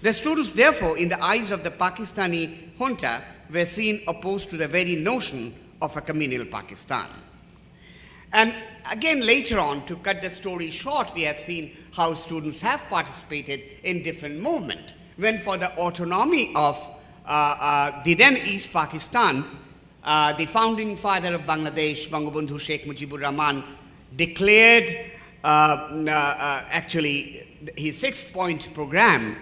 The students, therefore, in the eyes of the Pakistani junta, were seen opposed to the very notion of a communal Pakistan. And again, later on, to cut the story short, we have seen how students have participated in different movements. When for the autonomy of the then East Pakistan, the founding father of Bangladesh, Bangabandhu Sheikh Mujibur Rahman, declared actually his 6-point program,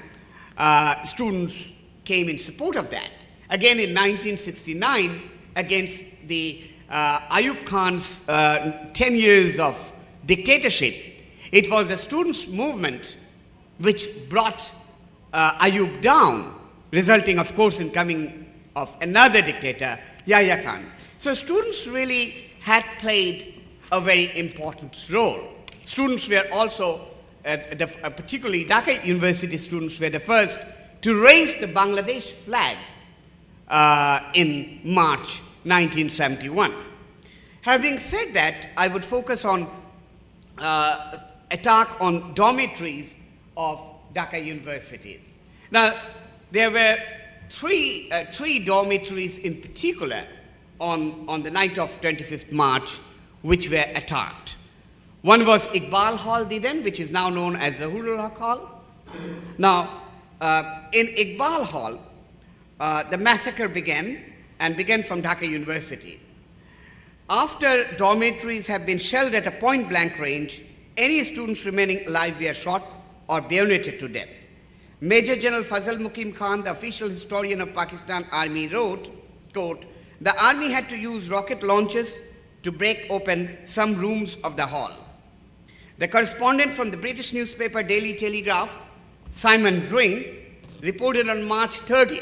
students came in support of that. Again, in 1969, against the Ayub Khan's 10 years of dictatorship, it was the students' movement which brought Ayub down, resulting, of course, in coming of another dictator, Yahya Khan. So students really had played a very important role. Students were also, particularly Dhaka University students, were the first to raise the Bangladesh flag in March 1971. Having said that, I would focus on attack on dormitories of Dhaka universities. Now, there were three dormitories in particular on the night of 25th March which were attacked. One was Iqbal Hall, which is now known as Zahurul Haq Hall. Now, in Iqbal Hall, the massacre began from Dhaka University. After dormitories have been shelled at a point-blank range, any students remaining alive were shot or bayoneted to death. Major General Fazal Mukim Khan, the official historian of Pakistan Army, wrote, quote, "The army had to use rocket launches to break open some rooms of the hall." The correspondent from the British newspaper Daily Telegraph, Simon Dring, reported on March 30,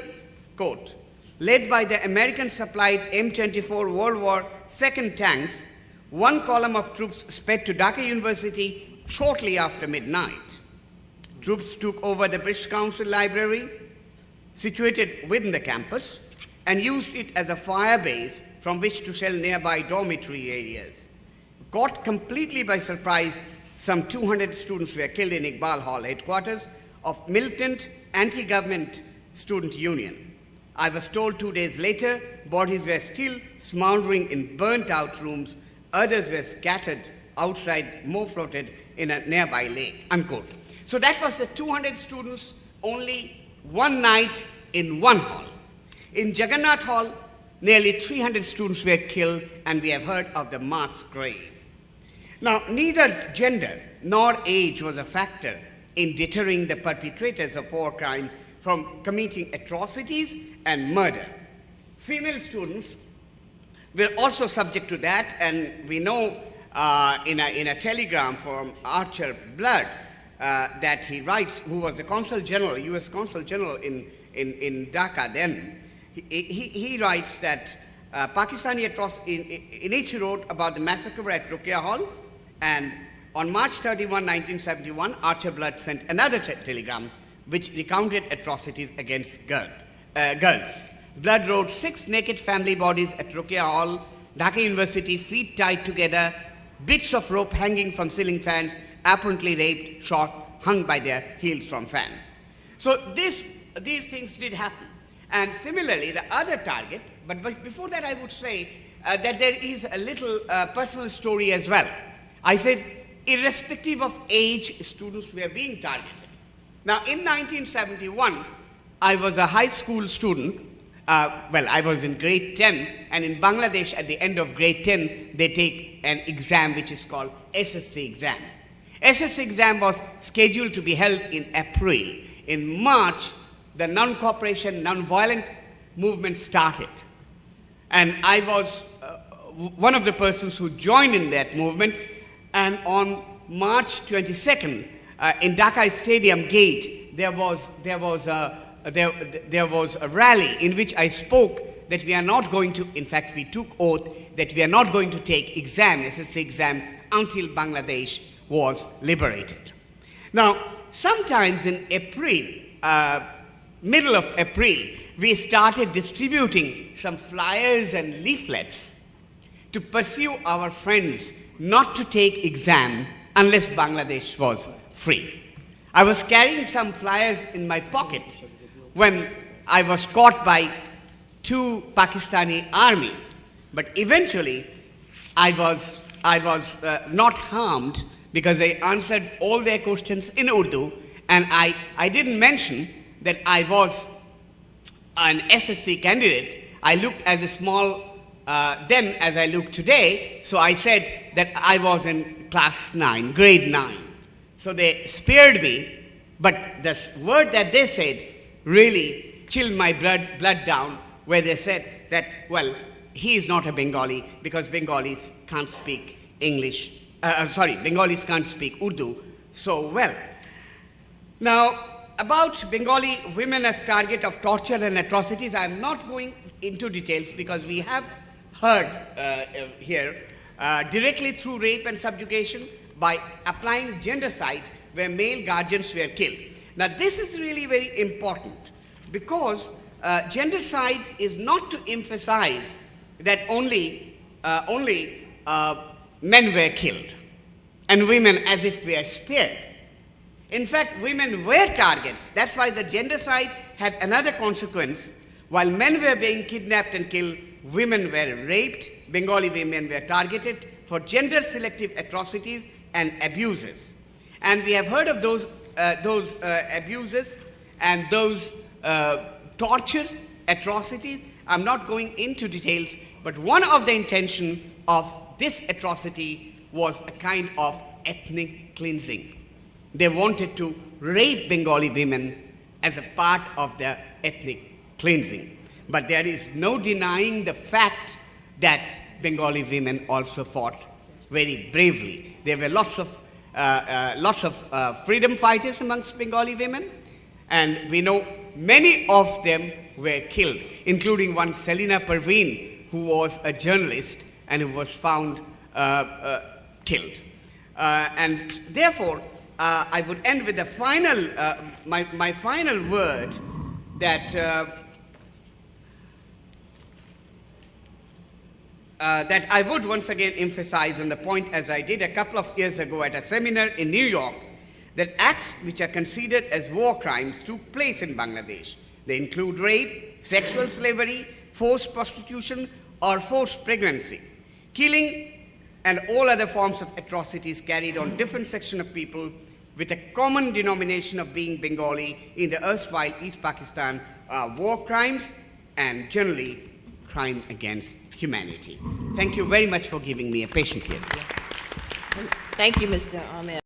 quote, "Led by the American-supplied M24 World War II tanks, one column of troops sped to Dhaka University shortly after midnight. Troops took over the British Council Library, situated within the campus, and used it as a fire base from which to shell nearby dormitory areas. Caught completely by surprise, some 200 students were killed in Iqbal Hall, headquarters of militant anti-government student union. I was told 2 days later, bodies were still smoldering in burnt-out rooms. Others were scattered outside, more floated in a nearby lake," unquote. So that was the 200 students, only one night in one hall. In Jagannath Hall, nearly 300 students were killed, and we have heard of the mass grave. Now, neither gender nor age was a factor in deterring the perpetrators of war crime from committing atrocities and murder. Female students were also subject to that, and we know in a telegram from Archer Blood that he writes, who was the Consul General, U.S. Consul General in Dhaka then. He writes that Pakistani atrocity, in it he wrote about the massacre at Ruqya Hall, and on March 31, 1971, Archer Blood sent another telegram which recounted atrocities against girls. Blood wrote, 6 naked family bodies at Ruqya Hall, Dhaka University, feet tied together, bits of rope hanging from ceiling fans, apparently raped, shot, hung by their heels from fan. So these things did happen. And similarly, the other target, but before that I would say that there is a little personal story as well. I said, irrespective of age, students were being targeted. Now, in 1971, I was a high school student. I was in grade 10, and in Bangladesh, at the end of grade 10, they take an exam which is called SSC exam. SSC exam was scheduled to be held in April. In March, the non-cooperation, non-violent movement started. And I was one of the persons who joined in that movement. And on March 22nd, in Dhaka Stadium Gate, there was a rally in which I spoke that we are not going to, in fact, we took oath that we are not going to take SSC exam until Bangladesh was liberated. Now, sometimes in April, middle of April, we started distributing some flyers and leaflets to pursue our friends not to take exam unless Bangladesh was free. I was carrying some flyers in my pocket when I was caught by 2 Pakistani army. But eventually, I was not harmed because I answered all their questions in Urdu, and I didn't mention that I was an SSC candidate. I looked as a small then as I look today, so I said that I was in class 9, grade 9. So they spared me, but the word that they said really chilled my blood down, where they said that, well, he is not a Bengali because Bengalis can't speak English, Bengalis can't speak Urdu so well. Now, about Bengali women as target of torture and atrocities, I am not going into details because we have heard here directly through rape and subjugation by applying genocide where male guardians were killed. Now, this is really very important because genocide is not to emphasize that only men were killed and women as if were spared. In fact, women were targets. That's why the genocide had another consequence. While men were being kidnapped and killed, women were raped. Bengali women were targeted for gender-selective atrocities and abuses. And we have heard of those abuses and those torture, atrocities. I'm not going into details, but one of the intention of this atrocity was a kind of ethnic cleansing. They wanted to rape Bengali women as a part of their ethnic cleansing. But there is no denying the fact that Bengali women also fought very bravely. There were lots of freedom fighters amongst Bengali women, and we know many of them were killed, including one Selina Parveen, who was a journalist and who was found killed. And therefore, I would end with the final, my final word that that I would once again emphasize on the point, as I did a couple of years ago at a seminar in New York, that acts which are considered as war crimes took place in Bangladesh. They include rape, sexual slavery, forced prostitution, or forced pregnancy, killing, and all other forms of atrocities carried on different sections of people with a common denomination of being Bengali in the erstwhile East Pakistan are war crimes and generally crime against humanity. Thank you very much for giving me a patient ear. Thank you, Mr. Ahmed.